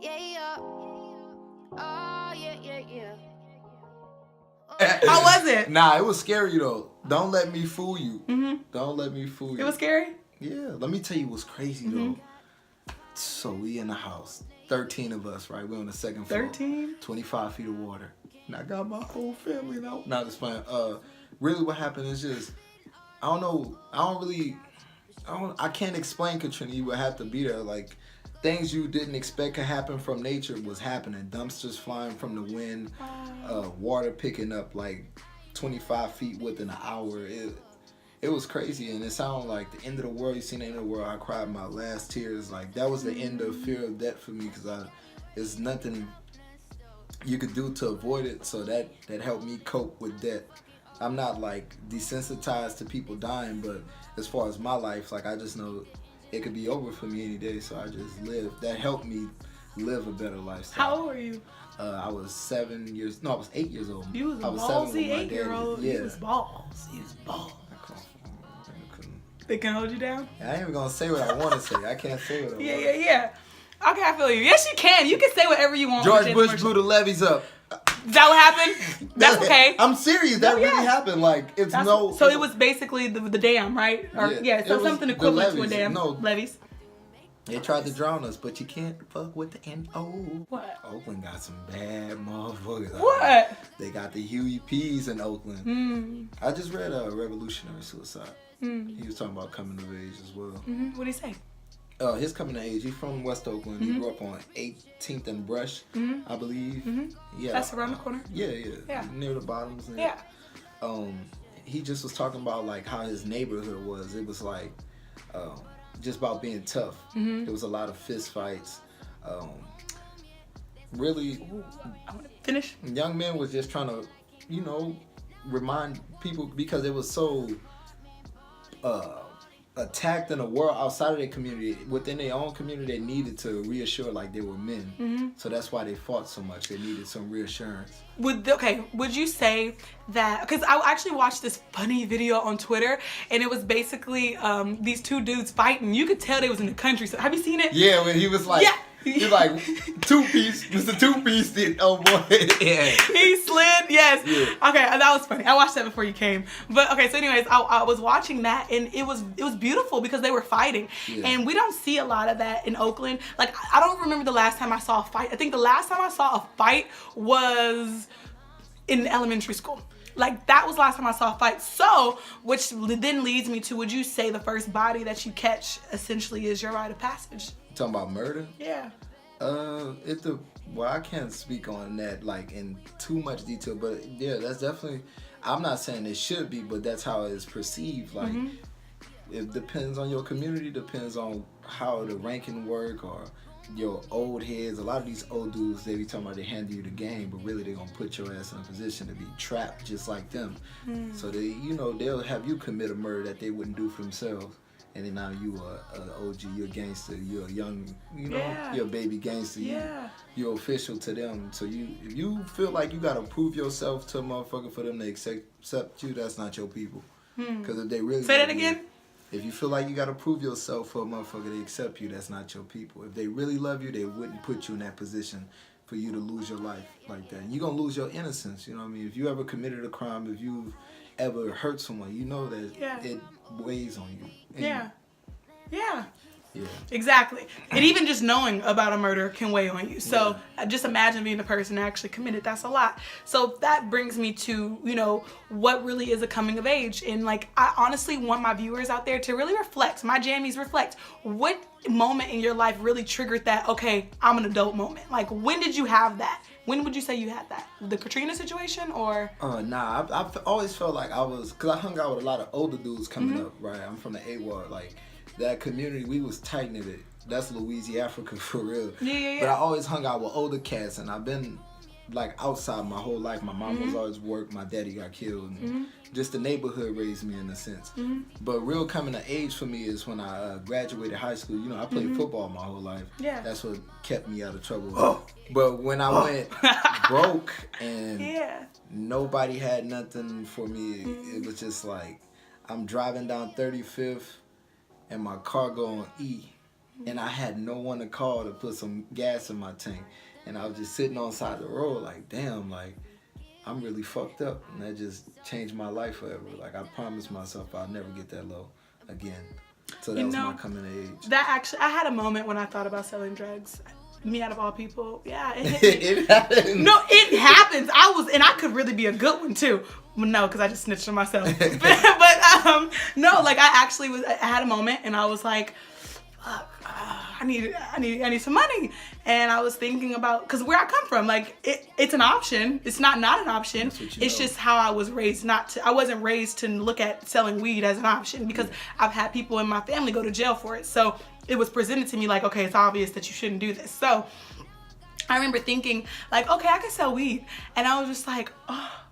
Yeah, yeah. Oh, yeah. How was it? Nah, it was scary though. Don't let me fool you. Mm-hmm. Don't let me fool you. It was scary? Yeah, let me tell you what's crazy though. So we in the house, 13 of us, right? We're on the second floor. 13? 25 feet of water. And I got my whole family now. Not just playing. Really what happened is just, I don't know, I can't explain, Katrina. You would have to be there. Like, things you didn't expect could happen from nature was happening. Dumpsters flying from the wind, water picking up like 25 feet within an hour. It was crazy, and it sounded like the end of the world. You seen the end of the world. I cried my last tears. Like, that was the end of fear of death for me, because there's nothing you could do to avoid it. So that helped me cope with death. I'm not like desensitized to people dying, but as far as my life, like, I just know it could be over for me any day. So I just live. That helped me live a better lifestyle. How old were you? I was 8 years old. You was a I was 7 with ballsy my 8-year-old. daddy. You was balls. You was balls. I couldn't. They can hold you down? I ain't even gonna say what I want to say. I can't say what I want. Yeah. Okay, I feel you. Yes, you can. You can say whatever you want. George Bush blew the levees up. Is that what happened? That's okay. I'm serious. That really happened. Like, it's So it was basically the dam, right? Or, so something equivalent to a dam. No. Levees. They tried to drown us, but you can't fuck with the N.O. What? Oakland got some bad motherfuckers. What? They got the Huey P's in Oakland. I just read Revolutionary Suicide. He was talking about coming of age as well. What did he say? His coming of age, he's from West Oakland. He grew up on 18th and Brush, I believe. Yeah, That's around the corner. Yeah. Near the bottoms. Yeah. He just was talking about like how his neighborhood was. It was like just about being tough. There was a lot of fist fights. Really, I want to finish. young men was just trying to, remind people, because it was so attacked in the world outside of their community. Within their own community, they needed to reassure like they were men. So that's why they fought so much. They needed some reassurance. Would you say that, because I actually watched this funny video on Twitter, and it was basically these two dudes fighting. You could tell they was in the country. So have you seen it? Yeah, when he was like, he's like, two-piece, Mr. Two-Piece did, oh boy. Yeah. He slid, yes. Yeah. Okay, that was funny. I watched that before you came. But okay, so anyways, I was watching that, and it was beautiful because they were fighting. And we don't see a lot of that in Oakland. Like, I don't remember the last time I saw a fight. I think the last time I saw a fight was in elementary school. Like, that was the last time I saw a fight. So, which then leads me to, would you say the first body that you catch essentially is your rite of passage? Talking about murder? Yeah. Well, I can't speak on that like in too much detail, but yeah, that's definitely, I'm not saying it should be, but that's how it's perceived. Like, it depends on your community, depends on how the ranking work, or your old heads. A lot of these old dudes, they be talking about they hand you the game, but really they're gonna put your ass in a position to be trapped just like them. So they, they'll have you commit a murder that they wouldn't do for themselves. And then now you are an OG, you're a gangster, you're a young, you're a baby gangster, you're official to them. So if you feel like you gotta prove yourself to a motherfucker for them to accept you, that's not your people. Because if they really say that again. If you feel like you gotta prove yourself for a motherfucker to accept you, that's not your people. If they really love you, they wouldn't put you in that position for you to lose your life like that. And you're gonna lose your innocence. You know what I mean? If you ever committed a crime, if you've ever hurt someone, you know that it weighs on you. And Yeah. Exactly. And even just knowing about a murder can weigh on you. So just imagine being the person that actually committed. That's a lot. So that brings me to, what really is a coming of age. And like, I honestly want my viewers out there to really reflect, my jammies reflect, what moment in your life really triggered that, okay, I'm an adult moment? Like, when did you have that? When would you say you had that? The Katrina situation, or? Nah, I've always felt like I was, because I hung out with a lot of older dudes coming up, right? I'm from the A-Ward, like, that community, we was tight-knitted. That's Louisiana, Africa, for real. Yeah. But I always hung out with older cats, and I've been, like, outside my whole life. My mom was always work, my daddy got killed, and just the neighborhood raised me in a sense. But real coming of age for me is when I graduated high school. I played football my whole life. Yeah. That's what kept me out of trouble. But when I went broke and nobody had nothing for me, it was just like, I'm driving down 35th and my car go on E. and I had no one to call to put some gas in my tank. And I was just sitting on the side of the road like, damn, like, I'm really fucked up. And that just changed my life forever. Like, I promised myself I'll never get that low again. So that was my coming of age. That actually, I had a moment when I thought about selling drugs. Me out of all people. Yeah, it happened. No, it happens. I could really be a good one too. No, because I just snitched on myself. but no, like I had a moment and I was like, fuck, I need some money. And I was thinking about, because where I come from, like it's an option. It's not an option. It's just how I was raised. I wasn't raised to look at selling weed as an option, because I've had people in my family go to jail for it. So it was presented to me like, okay, it's obvious that you shouldn't do this. So I remember thinking like, okay, I can sell weed. And I was just like, oh.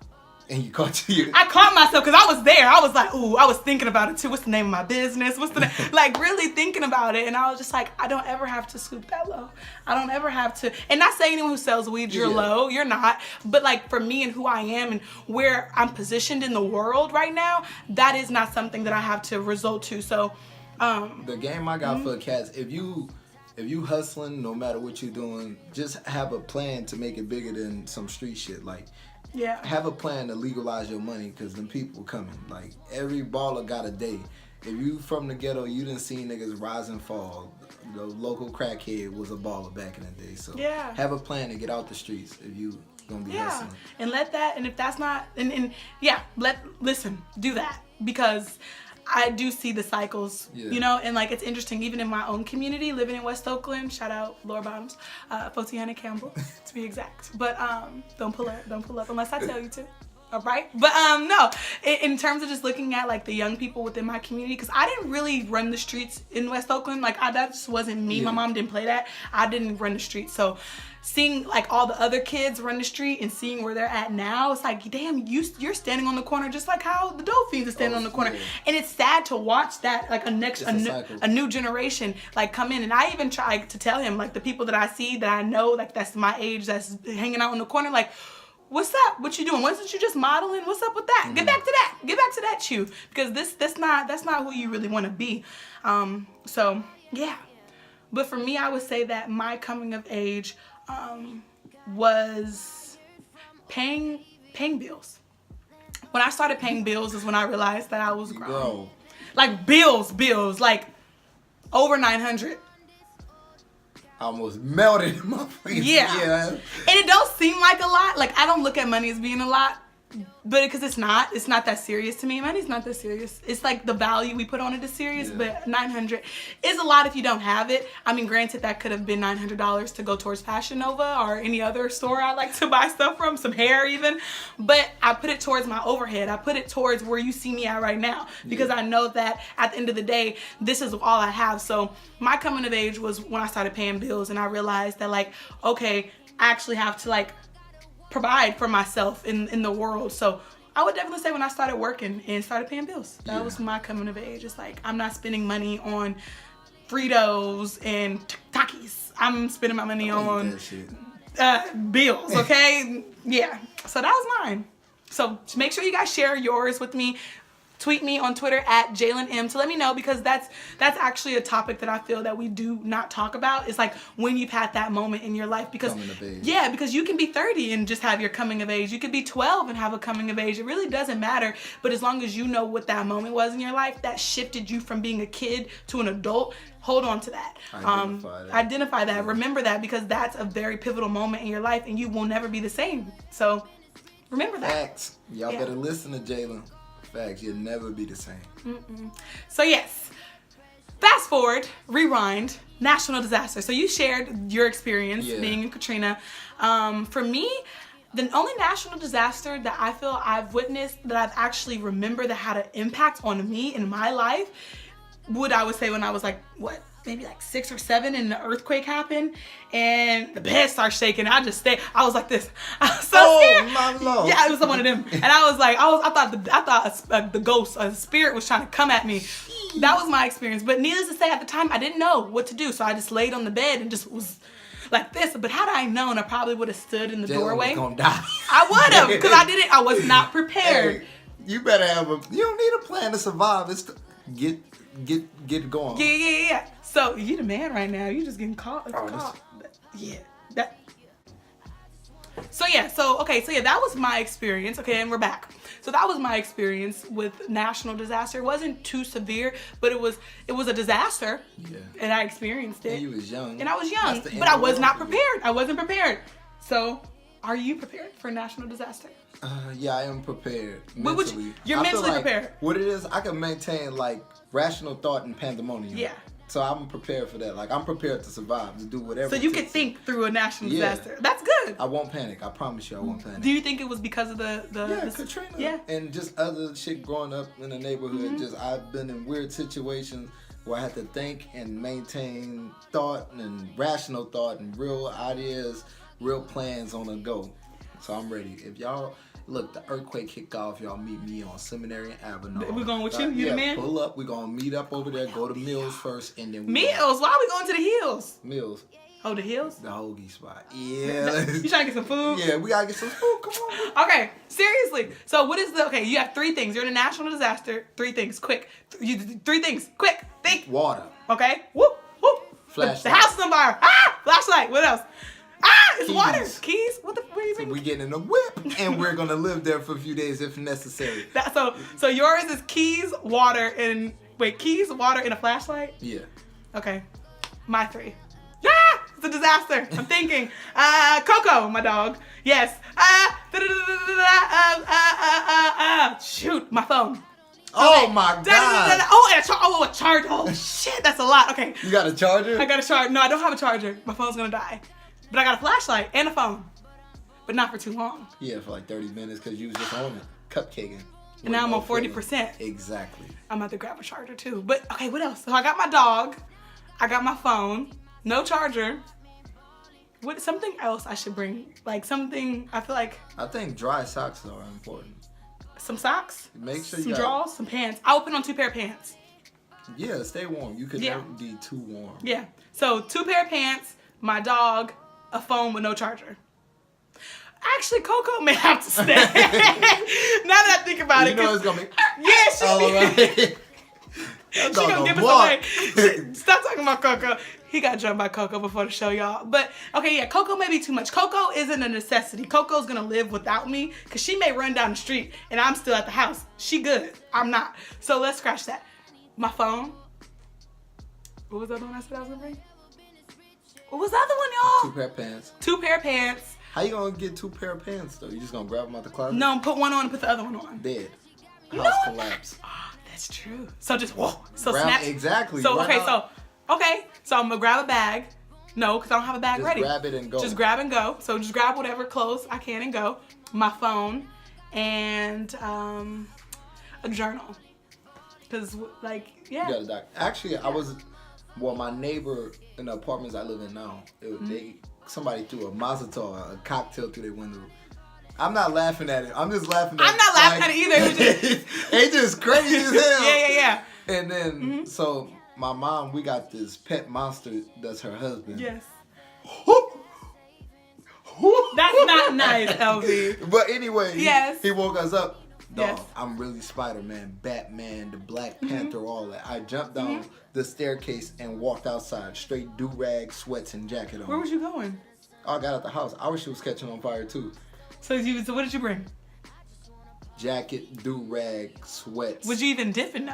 And you caught you. I caught myself because I was there. I was like, ooh, I was thinking about it too. What's the name of my business? What's the name? Like really thinking about it. And I was just like, I don't ever have to scoop that low. I don't ever have to. And not saying anyone who sells weed, you're low. You're not. But like for me and who I am and where I'm positioned in the world right now, that is not something that I have to resort to. So the game I got for cats, if you hustling, no matter what you're doing, just have a plan to make it bigger than some street shit. Like, have a plan to legalize your money, because them people coming. Like, every baller got a day. If you from the ghetto, you done seen niggas rise and fall. The local crackhead was a baller back in the day. So have a plan to get out the streets if you gonna be hustling. And let that, and if that's not, listen, do that, because I do see the cycles, you know, and like it's interesting, even in my own community, living in West Oakland, shout out Lower Bottoms, Fotiana Campbell, to be exact. But don't pull up unless I tell you to. All right, but no, in terms of just looking at like the young people within my community, because I didn't really run the streets in West Oakland, like that just wasn't me. My mom didn't play that. I didn't run the streets, so seeing like all the other kids run the street and seeing where they're at now, it's like, damn, you're standing on the corner just like how the dope fiends are standing on the corner. And it's sad to watch that, like a new generation like come in. And I even try to tell him, like the people that I see that I know, like that's my age, that's hanging out in the corner, like, what's up? What you doing? Wasn't you just modeling? What's up with that? Get back to that. Get back to that you. Because that's not who you really want to be. So yeah. But for me, I would say that my coming of age was paying bills. When I started paying bills is when I realized that I was grown. Like bills, like over 900. Almost melted in my face. Yeah. And it don't seem like a lot. Like, I don't look at money as being a lot, but because it's not that serious to me. Money's not that serious. It's like the value we put on it is serious, but 900 is a lot if you don't have it. I mean, granted, that could have been $900 to go towards Fashion Nova or any other store I like to buy stuff from, some hair even, but I put it towards my overhead. I put it towards where you see me at right now, because I know that at the end of the day, this is all I have. So my coming of age was when I started paying bills, and I realized that, like, okay, I actually have to like provide for myself in the world. So I would definitely say when I started working and started paying bills, that was my coming of age. It's like, I'm not spending money on Fritos and Takis. I'm spending my money on bills, okay? Yeah, so that was mine. So make sure you guys share yours with me. Tweet me on Twitter at Jalen M to let me know, because that's actually a topic that I feel that we do not talk about. It's like when you've had that moment in your life, because because you can be 30 and just have your coming of age. You could be 12 and have a coming of age. It really doesn't matter. But as long as you know what that moment was in your life that shifted you from being a kid to an adult, hold on to that. Identify that. Remember that, because that's a very pivotal moment in your life, and you will never be the same. So remember that. Facts. Y'all better listen to Jalen. Facts, you'll never be the same. So yes, fast forward, rewind, national disaster. So you shared your experience being in Katrina. For me, the only national disaster that I feel I've witnessed that I've actually remembered that had an impact on me in my life I would say when I was like, what, maybe like 6 or 7, and the earthquake happened and the bed started shaking. I just stayed. I was like this. I was so scared. My Lord. Yeah, it was one of them. And I was like, I thought the ghost, a spirit was trying to come at me. That was my experience. But needless to say, at the time, I didn't know what to do. So I just laid on the bed and just was like this. But had I known, I probably would have stood in the doorway. Was gonna die. I would have, because I was not prepared. Hey, you better have you don't need a plan to survive. It's to get it going. Yeah. So you the man right now. You just getting caught. Oh, Yeah. That. So that was my experience. Okay, and we're back. So that was my experience with national disaster. It wasn't too severe, but it was a disaster. Yeah. And I experienced it. And you was young. And I was young, but I was not prepared. I wasn't prepared. So, are you prepared for a national disaster? Yeah, I am prepared What mentally. would you, you're I feel mentally like prepared. What it is, I can maintain like rational thought and pandemonium. Yeah. So I'm prepared for that. Like I'm prepared to survive, to do whatever. So you can think through a national disaster. That's good. I won't panic. I promise you, I won't panic. Do you think it was because of the Katrina? Yeah. And just other shit growing up in the neighborhood. Just I've been in weird situations where I had to think and maintain thought and rational thought and real ideas, real plans on the go. So I'm ready. If y'all look, the earthquake kick off, y'all meet me on Seminary Avenue. We're going with you? You the man? Pull up. We're going to meet up over there, go to Mills first, and then Mills? Why are we going to the hills? Mills. Oh, the hills? The hoagie spot. Yeah. You trying to get some food? Yeah, we got to get some food. Come on. Okay, seriously. So what is you have 3 things. You're in a national disaster. 3 things, quick. 3 things, quick. Think. Water. Okay. Whoop, whoop. Flashlight. The house is on fire. Ah! Flashlight. What else? Ah! It's Keys. water. Keys? What do you So mean? we getting in a whip, and we're going to live there for a few days if necessary. So yours is keys, water, and... Wait, keys, water, and a flashlight? Yeah. Okay. My 3. Ah! It's a disaster. I'm thinking. Coco, my dog. Yes. Shoot, my phone. Oh Okay. my God. Oh, and a charger. Oh shit, that's a lot. Okay. You got a charger? I got a charger. No, I don't have a charger. My phone's gonna die. But I got a flashlight and a phone. But not for too long. Yeah, for like 30 minutes because you was just on it, cupcaking. And now I'm on 40%. Exactly. I'm about to grab a charger too. But okay, what else? So I got my dog. I got my phone. No charger. What? Something else I should bring? Like something. I feel like. I think dry socks are important. Some socks. Make sure some you got drawers. Some pants. I will put on 2 pair of pants. Yeah, stay warm. You could never be too warm. Yeah. So 2 pair of pants. My dog. A phone with no charger. Actually, Coco may have to stay. Now that I think about it. You know it's gonna be. Yeah, she. All right. She gonna give us away. Stop talking about Coco. He got jumped by Coco before the show, y'all. But, okay, yeah, Coco may be too much. Coco isn't a necessity. Coco's gonna live without me because she may run down the street and I'm still at the house. She good. I'm not. So let's scratch that. My phone. What was the other one I said I was gonna bring? What was the other one, y'all? 2 pair of pants. 2 pair of pants. How you gonna get 2 pair of pants, though? You just gonna grab them out the closet? No, put one on and put the other one on. Dead. House No. collapse. Oh, that's true. So just, whoa. So Grab, snap. exactly. So, right okay, out. so I'm gonna grab a bag. No, because I don't have a bag Just ready. grab it and go. Just grab and go. So just grab whatever clothes I can and go. My phone and a journal. Because, like, yeah. You got a doc. Actually, my neighbor in the apartments I live in now, somebody threw a Mazatol, a cocktail through their window. I'm not laughing at it. I'm just laughing at it. I'm not laughing at it either. It was just... It's just crazy as hell. Yeah. And then, so my mom, we got this pet monster that's her husband. Yes. That's not nice, LV. But anyway, Yes. he woke us up. Dog, Yes. I'm really Spider-Man, Batman, the Black Panther, all that. I jumped down the staircase and walked outside, straight do-rag, sweats, and jacket on. Where was you going? I got out the house. I wish it was catching on fire too. So what did you bring? Jacket, do-rag, sweats. Would you even dipping though?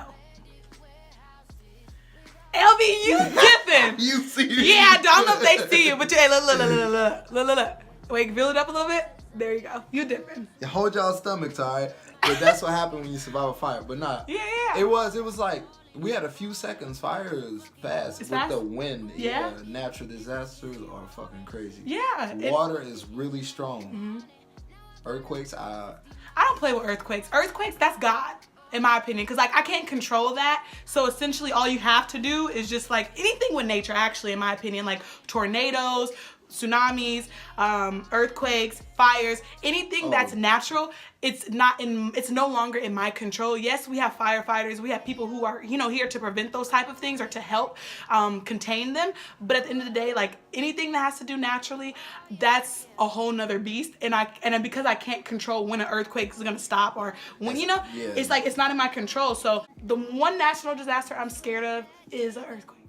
LV, you dipping. You see? Yeah, I don't know if they see you, but hey, look. Wait, build it up a little bit. There you go. You dipping. Hold y'all stomachs, all right? But that's what happened when you survive a fire. But nah. Yeah. It was like, we had a few seconds. Fire is fast. It's with fast? the wind. Yeah. Natural disasters are fucking crazy. Yeah. Water is really strong. Earthquakes, I don't play with earthquakes. Earthquakes, that's God, in my opinion. Because, like, I can't control that. So, essentially, all you have to do is just, like, anything with nature, actually, in my opinion. Like, tornadoes, tsunamis, earthquakes, fires, anything that's natural, it's no longer in my control. Yes, we have firefighters, we have people who are, you know, here to prevent those type of things or to help contain them. But at the end of the day, like anything that has to do naturally, that's a whole nother beast. And because I can't control when an earthquake is gonna stop or when, you know, it's like it's not in my control. So the one natural disaster I'm scared of is an earthquake.